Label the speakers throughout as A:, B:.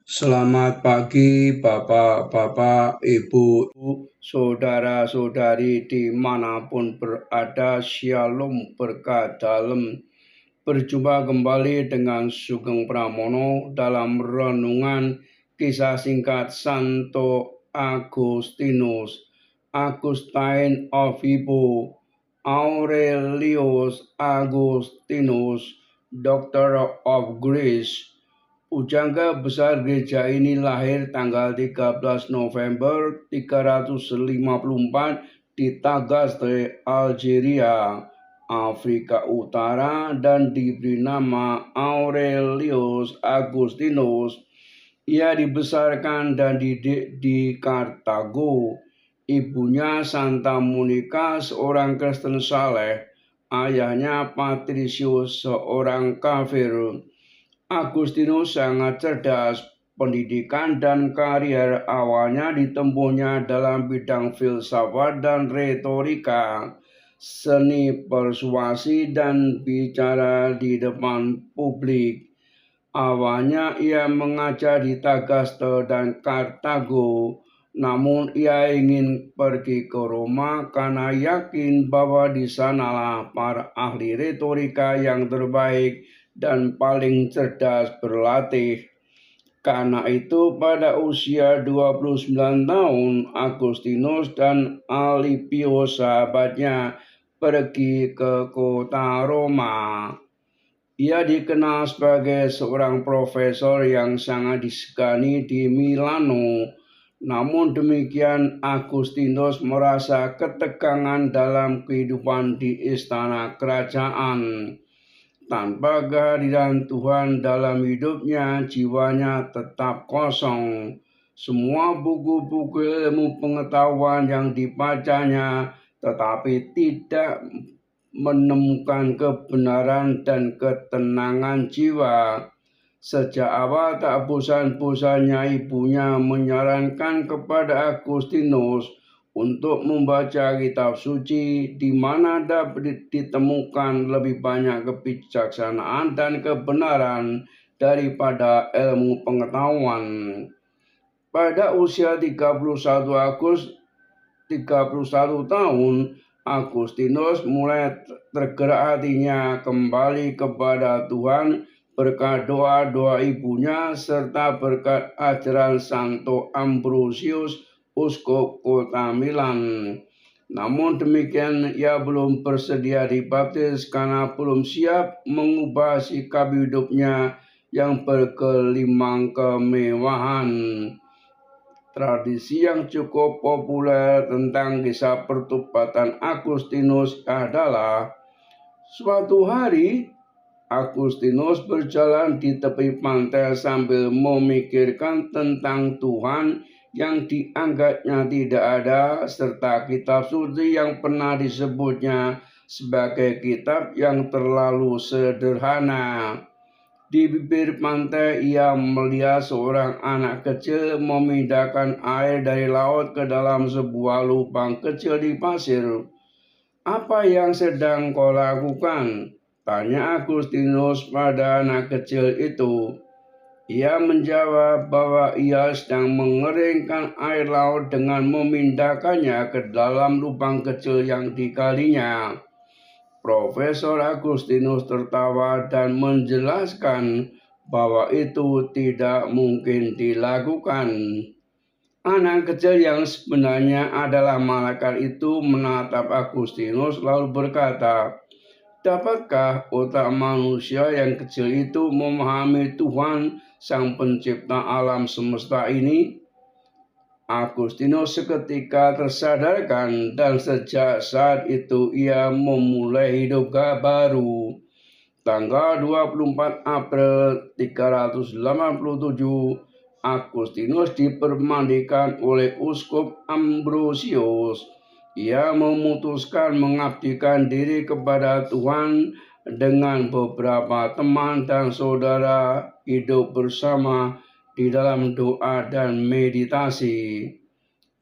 A: Selamat pagi, Bapak-Bapak, Ibu, saudara-saudari dimanapun berada. Shalom berkat dalam. Berjumpa kembali dengan Sugeng Pramono dalam renungan kisah singkat Santo Agustinus, Augustine of Hippo, Aurelius Augustinus, Doctor of Greece. Pujangga besar gereja ini lahir tanggal 13 November 354 di Tagaste, Algeria, Afrika Utara, dan diberi nama Aurelius Augustinus. Ia dibesarkan dan dididik di Kartago. Ibunya Santa Monica, seorang Kristen saleh. Ayahnya Patricius, seorang kafir. Agustinus sangat cerdas. Pendidikan dan karier awalnya ditempuhnya dalam bidang filsafat dan retorika, seni persuasi dan bicara di depan publik. Awalnya ia mengajar di Tagaste dan Kartago, namun ia ingin pergi ke Roma karena yakin bahwa di sanalah para ahli retorika yang terbaik dan paling cerdas berlatih. Karena itu pada usia 29 tahun, Agustinus dan Alipius sahabatnya pergi ke kota Roma. Ia dikenal sebagai seorang profesor yang sangat disegani di Milano. Namun demikian, Agustinus merasa ketegangan dalam kehidupan di istana kerajaan. Tanpa kehadiran Tuhan dalam hidupnya, jiwanya tetap kosong. Semua buku-buku ilmu pengetahuan yang dibacanya, tetapi tidak menemukan kebenaran dan ketenangan jiwa. Sejak awal tak bosan-bosannya ibunya menyarankan kepada Agustinus untuk membaca kitab suci, di mana dapat ditemukan lebih banyak kebijaksanaan dan kebenaran daripada ilmu pengetahuan. Pada usia 31 tahun, Agustinus mulai tergerak hatinya kembali kepada Tuhan berkat doa-doa ibunya serta berkat ajaran Santo Ambrosius, uskup kota Milan. Namun demikian, ia belum bersedia dibaptis karena belum siap mengubah sikap hidupnya yang bergelimang kemewahan. Tradisi yang cukup populer tentang kisah pertobatan Agustinus adalah suatu hari Agustinus berjalan di tepi pantai sambil memikirkan tentang Tuhan yang dianggapnya tidak ada, serta kitab suci yang pernah disebutnya sebagai kitab yang terlalu sederhana. Di bibir pantai, ia melihat seorang anak kecil memindahkan air dari laut ke dalam sebuah lubang kecil di pasir. "Apa yang sedang kau lakukan?" tanya Agustinus pada anak kecil itu. Ia menjawab bahwa ia sedang mengeringkan air laut dengan memindahkannya ke dalam lubang kecil yang digalinya. Profesor Agustinus tertawa dan menjelaskan bahwa itu tidak mungkin dilakukan. Anak kecil yang sebenarnya adalah malaikat itu menatap Agustinus lalu berkata, "Dapatkah otak manusia yang kecil itu memahami Tuhan, Sang Pencipta alam semesta ini?" Agustinus seketika tersadarkan dan sejak saat itu ia memulai hidup baru. Tanggal 24 April 387, Agustinus dipermandikan oleh uskup Ambrosius. Ia memutuskan mengabdikan diri kepada Tuhan dengan beberapa teman dan saudara, hidup bersama di dalam doa dan meditasi.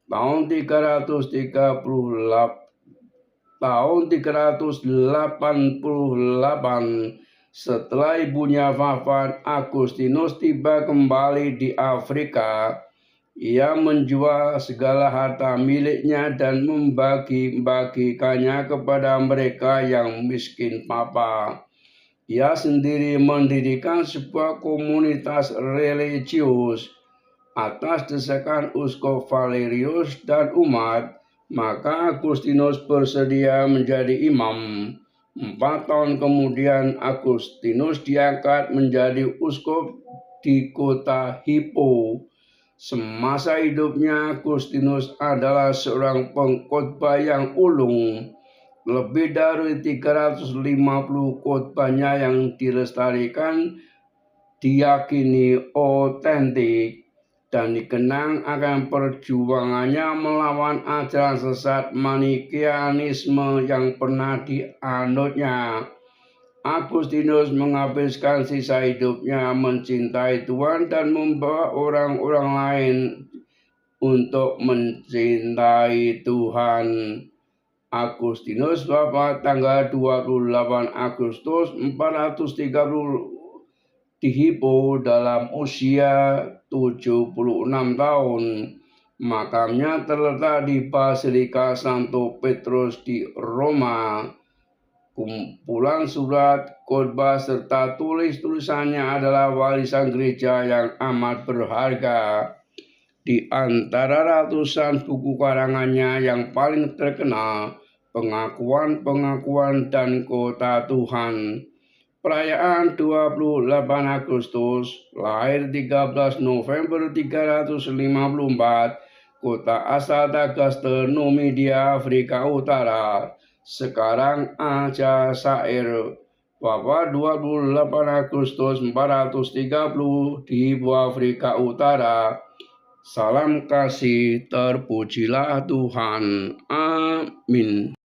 A: Tahun 388, Setelah ibunya wafat, Agustinus tiba kembali di Afrika. Ia menjual segala harta miliknya dan membagi-bagikannya kepada mereka yang miskin papa. Ia sendiri mendirikan sebuah komunitas religius atas desakan Uskup Valerius dan umat. Maka Agustinus bersedia menjadi imam. 4 tahun kemudian Agustinus diangkat menjadi uskup di kota Hippo. Semasa hidupnya Agustinus adalah seorang pengkhotbah yang ulung. Lebih dari 350 khotbahnya yang dilestarikan diyakini otentik dan dikenang akan perjuangannya melawan ajaran sesat Manikianisme yang pernah dianutnya. Agustinus menghabiskan sisa hidupnya mencintai Tuhan dan membawa orang-orang lain untuk mencintai Tuhan. Agustinus wafat tanggal 28 Agustus 430 di Hippo dalam usia 76 tahun. Makamnya terletak di Basilika Santo Petrus di Roma. Kumpulan surat, khotbah serta tulisannya adalah warisan gereja yang amat berharga. Di antara ratusan buku karangannya yang paling terkenal, Pengakuan dan Kota Tuhan. Perayaan 28 Agustus, lahir 13 November 354, kota asal Tagaste, Numidia, Afrika Utara, sekarang Aljazair. Wafat 28 Agustus 430 di Afrika Utara. Salam kasih, terpujilah Tuhan. Amin.